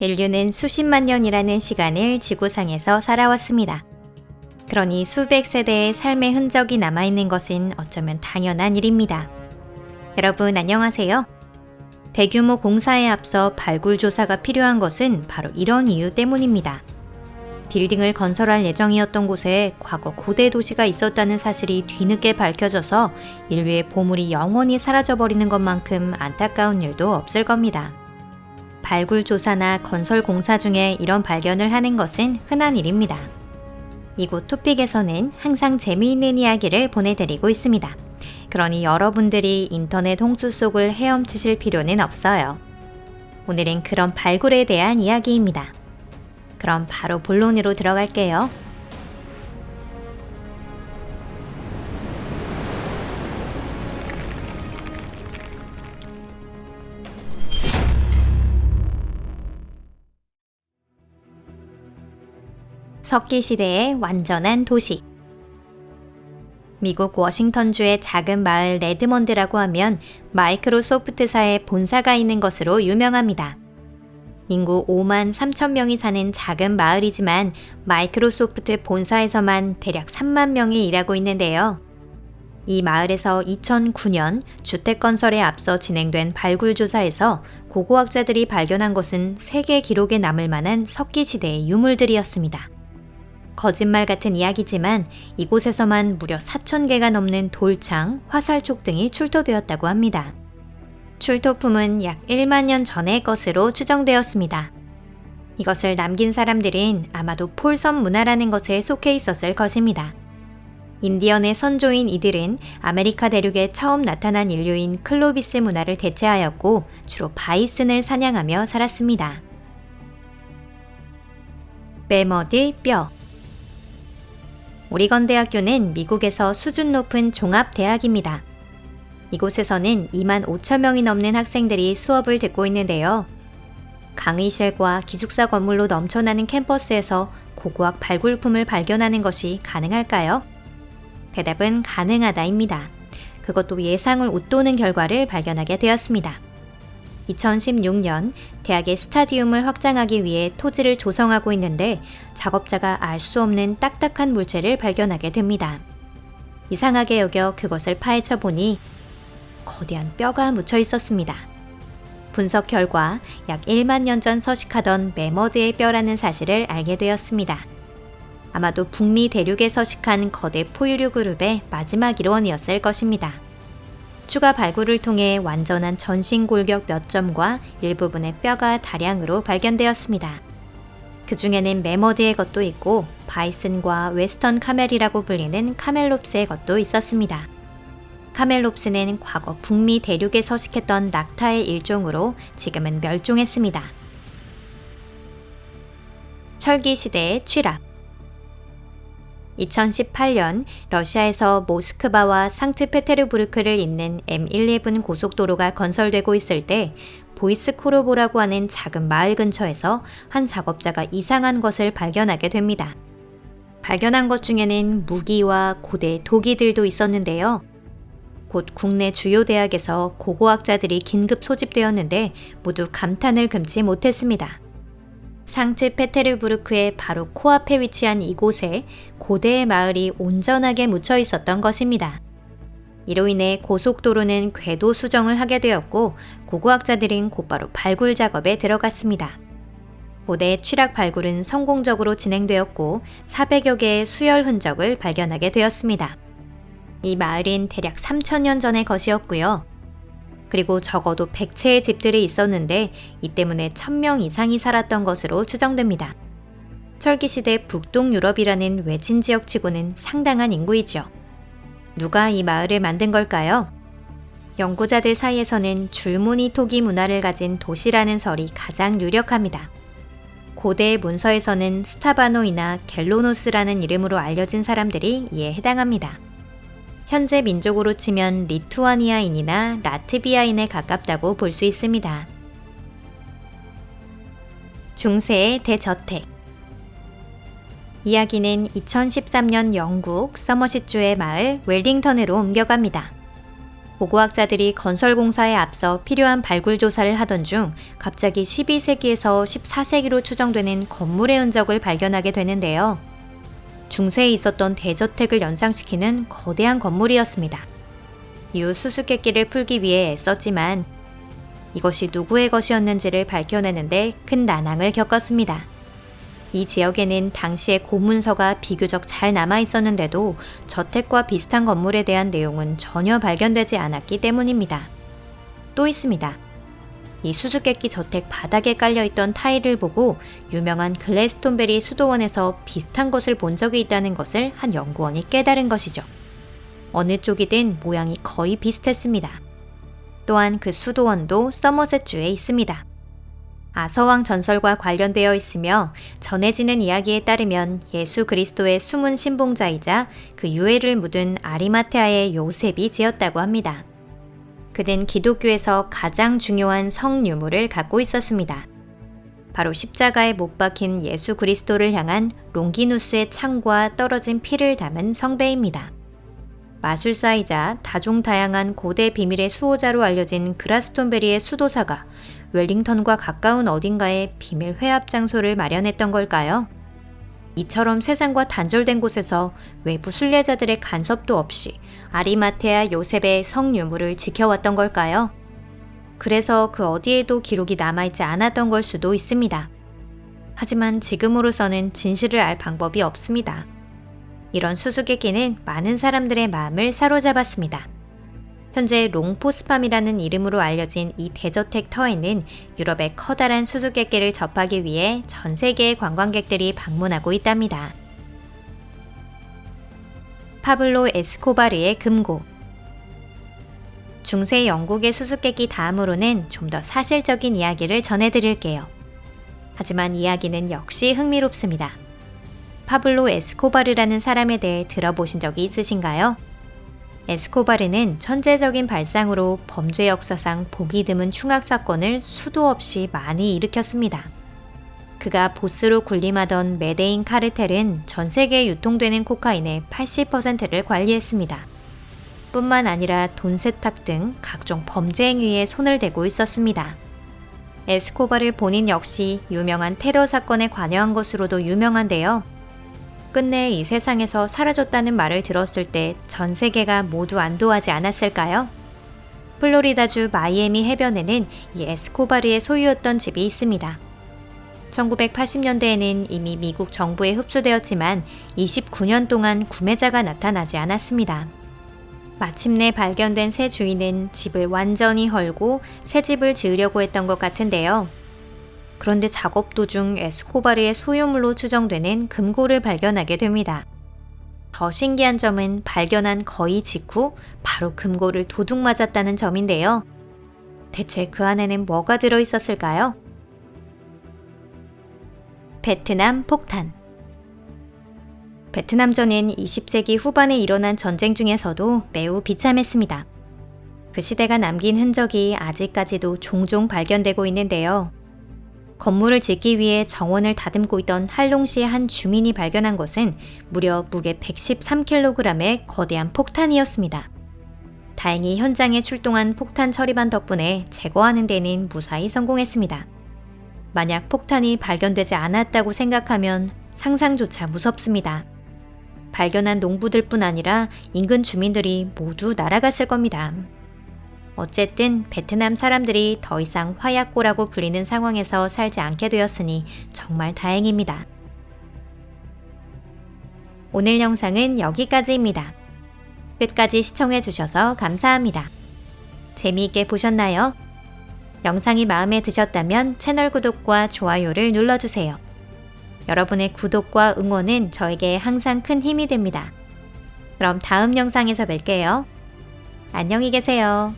인류는 수십만 년이라는 시간을 지구상에서 살아왔습니다. 그러니 수백 세대의 삶의 흔적이 남아있는 것은 어쩌면 당연한 일입니다. 여러분 안녕하세요. 대규모 공사에 앞서 발굴 조사가 필요한 것은 바로 이런 이유 때문입니다. 빌딩을 건설할 예정이었던 곳에 과거 고대 도시가 있었다는 사실이 뒤늦게 밝혀져서 인류의 보물이 영원히 사라져버리는 것만큼 안타까운 일도 없을 겁니다. 발굴 조사나 건설 공사 중에 이런 발견을 하는 것은 흔한 일입니다. 이곳 토픽에서는 항상 재미있는 이야기를 보내드리고 있습니다. 그러니 여러분들이 인터넷 홍수 속을 헤엄치실 필요는 없어요. 오늘은 그런 발굴에 대한 이야기입니다. 그럼 바로 본론으로 들어갈게요. 석기 시대의 완전한 도시. 미국 워싱턴주의 작은 마을 레드먼드라고 하면 마이크로소프트사의 본사가 있는 것으로 유명합니다. 인구 5만 3천 명이 사는 작은 마을이지만 마이크로소프트 본사에서만 대략 3만 명이 일하고 있는데요. 이 마을에서 2009년 주택 건설에 앞서 진행된 발굴 조사에서 고고학자들이 발견한 것은 세계 기록에 남을 만한 석기 시대의 유물들이었습니다. 거짓말 같은 이야기지만 이곳에서만 무려 4,000개가 넘는 돌창, 화살촉 등이 출토되었다고 합니다. 출토품은 약 1만 년 전의 것으로 추정되었습니다. 이것을 남긴 사람들은 아마도 폴섬 문화라는 것에 속해 있었을 것입니다. 인디언의 선조인 이들은 아메리카 대륙에 처음 나타난 인류인 클로비스 문화를 대체하였고 주로 바이슨을 사냥하며 살았습니다. 매머드 뼈. 오리건 대학교는 미국에서 수준 높은 종합대학입니다. 이곳에서는 2만 5천 명이 넘는 학생들이 수업을 듣고 있는데요. 강의실과 기숙사 건물로 넘쳐나는 캠퍼스에서 고고학 발굴품을 발견하는 것이 가능할까요? 대답은 가능하다입니다. 그것도 예상을 웃도는 결과를 발견하게 되었습니다. 2016년 대학의 스타디움을 확장하기 위해 토지를 조성하고 있는데 작업자가 알 수 없는 딱딱한 물체를 발견하게 됩니다. 이상하게 여겨 그것을 파헤쳐 보니 거대한 뼈가 묻혀 있었습니다. 분석 결과 약 1만 년 전 서식하던 매머드의 뼈라는 사실을 알게 되었습니다. 아마도 북미 대륙에 서식한 거대 포유류 그룹의 마지막 일원이었을 것입니다. 추가 발굴을 통해 완전한 전신 골격 몇 점과 일부분의 뼈가 다량으로 발견되었습니다. 그 중에는 매머드의 것도 있고 바이슨과 웨스턴 카멜이라고 불리는 카멜롭스의 것도 있었습니다. 카멜롭스는 과거 북미 대륙에 서식했던 낙타의 일종으로 지금은 멸종했습니다. 철기 시대의 취락. 2018년 러시아에서 모스크바와 상트페테르부르크를 잇는 M11 고속도로가 건설되고 있을 때 보이스코로보라고 하는 작은 마을 근처에서 한 작업자가 이상한 것을 발견하게 됩니다. 발견한 것 중에는 무기와 고대 도기들도 있었는데요. 곧 국내 주요 대학에서 고고학자들이 긴급 소집되었는데 모두 감탄을 금치 못했습니다. 상트페테르부르크의 바로 코앞에 위치한 이곳에 고대의 마을이 온전하게 묻혀 있었던 것입니다. 이로 인해 고속도로는 궤도 수정을 하게 되었고 고고학자들은 곧바로 발굴 작업에 들어갔습니다. 고대의 취락 발굴은 성공적으로 진행되었고 400여 개의 수열 흔적을 발견하게 되었습니다. 이 마을은 대략 3,000년 전의 것이었고요. 그리고 적어도 100채의 집들이 있었는데 이 때문에 1,000명 이상이 살았던 것으로 추정됩니다. 철기시대 북동 유럽이라는 외진 지역치고는 상당한 인구이죠. 누가 이 마을을 만든 걸까요? 연구자들 사이에서는 줄무늬 토기 문화를 가진 도시라는 설이 가장 유력합니다. 고대의 문서에서는 스타바노이나 갤로노스라는 이름으로 알려진 사람들이 이에 해당합니다. 현재 민족으로 치면 리투아니아인이나 라트비아인에 가깝다고 볼 수 있습니다. 중세의 대저택. 이야기는 2013년 영국 서머시주의 마을 웰링턴으로 옮겨갑니다. 고고학자들이 건설 공사에 앞서 필요한 발굴 조사를 하던 중 갑자기 12세기에서 14세기로 추정되는 건물의 흔적을 발견하게 되는데요. 중세에 있었던 대저택을 연상시키는 거대한 건물이었습니다. 이후 수수께끼를 풀기 위해 애썼지만 이것이 누구의 것이었는지를 밝혀내는데 큰 난항을 겪었습니다. 이 지역에는 당시의 고문서가 비교적 잘 남아 있었는데도 저택과 비슷한 건물에 대한 내용은 전혀 발견되지 않았기 때문입니다. 또 있습니다. 이 수수께끼 저택 바닥에 깔려있던 타일을 보고 유명한 글래스톤베리 수도원에서 비슷한 것을 본 적이 있다는 것을 한 연구원이 깨달은 것이죠. 어느 쪽이든 모양이 거의 비슷했습니다. 또한 그 수도원도 서머셋주에 있습니다. 아서왕 전설과 관련되어 있으며 전해지는 이야기에 따르면 예수 그리스도의 숨은 신봉자이자 그 유해를 묻은 아리마테아의 요셉이 지었다고 합니다. 그는 기독교에서 가장 중요한 성유물을 갖고 있었습니다. 바로 십자가에 못 박힌 예수 그리스도를 향한 롱기누스의 창과 떨어진 피를 담은 성배입니다. 마술사이자 다종다양한 고대 비밀의 수호자로 알려진 그라스톤베리의 수도사가 웰링턴과 가까운 어딘가에 비밀 회합 장소를 마련했던 걸까요? 이처럼 세상과 단절된 곳에서 외부 순례자들의 간섭도 없이 아리마테아 요셉의 성유물을 지켜왔던 걸까요? 그래서 그 어디에도 기록이 남아있지 않았던 걸 수도 있습니다. 하지만 지금으로서는 진실을 알 방법이 없습니다. 이런 수수께끼는 많은 사람들의 마음을 사로잡았습니다. 현재 롱포스팜이라는 이름으로 알려진 이 대저택 터에는 유럽의 커다란 수수께끼를 접하기 위해 전 세계의 관광객들이 방문하고 있답니다. 파블로 에스코바르의 금고. 중세 영국의 수수께끼 다음으로는 좀 더 사실적인 이야기를 전해드릴게요. 하지만 이야기는 역시 흥미롭습니다. 파블로 에스코바르라는 사람에 대해 들어보신 적이 있으신가요? 에스코바르는 천재적인 발상으로 범죄 역사상 보기 드문 흉악사건을 수도 없이 많이 일으켰습니다. 그가 보스로 군림하던 메데인 카르텔은 전 세계에 유통되는 코카인의 80%를 관리했습니다. 뿐만 아니라 돈 세탁 등 각종 범죄 행위에 손을 대고 있었습니다. 에스코바르 본인 역시 유명한 테러 사건에 관여한 것으로도 유명한데요. 끝내 이 세상에서 사라졌다는 말을 들었을 때 전 세계가 모두 안도하지 않았을까요? 플로리다주 마이애미 해변에는 이 에스코바르의 소유였던 집이 있습니다. 1980년대에는 이미 미국 정부에 흡수되었지만 29년 동안 구매자가 나타나지 않았습니다. 마침내 발견된 새 주인은 집을 완전히 헐고 새 집을 지으려고 했던 것 같은데요. 그런데 작업 도중 에스코바르의 소유물로 추정되는 금고를 발견하게 됩니다. 더 신기한 점은 발견한 거의 직후 바로 금고를 도둑 맞았다는 점인데요. 대체 그 안에는 뭐가 들어있었을까요? 베트남 폭탄. 베트남전은 20세기 후반에 일어난 전쟁 중에서도 매우 비참했습니다. 그 시대가 남긴 흔적이 아직까지도 종종 발견되고 있는데요. 건물을 짓기 위해 정원을 다듬고 있던 할롱시의 한 주민이 발견한 것은 무려 무게 113kg의 거대한 폭탄이었습니다. 다행히 현장에 출동한 폭탄 처리반 덕분에 제거하는 데는 무사히 성공했습니다. 만약 폭탄이 발견되지 않았다고 생각하면 상상조차 무섭습니다. 발견한 농부들뿐 아니라 인근 주민들이 모두 날아갔을 겁니다. 어쨌든 베트남 사람들이 더 이상 화약고라고 불리는 상황에서 살지 않게 되었으니 정말 다행입니다. 오늘 영상은 여기까지입니다. 끝까지 시청해주셔서 감사합니다. 재미있게 보셨나요? 영상이 마음에 드셨다면 채널 구독과 좋아요를 눌러주세요. 여러분의 구독과 응원은 저에게 항상 큰 힘이 됩니다. 그럼 다음 영상에서 뵐게요. 안녕히 계세요.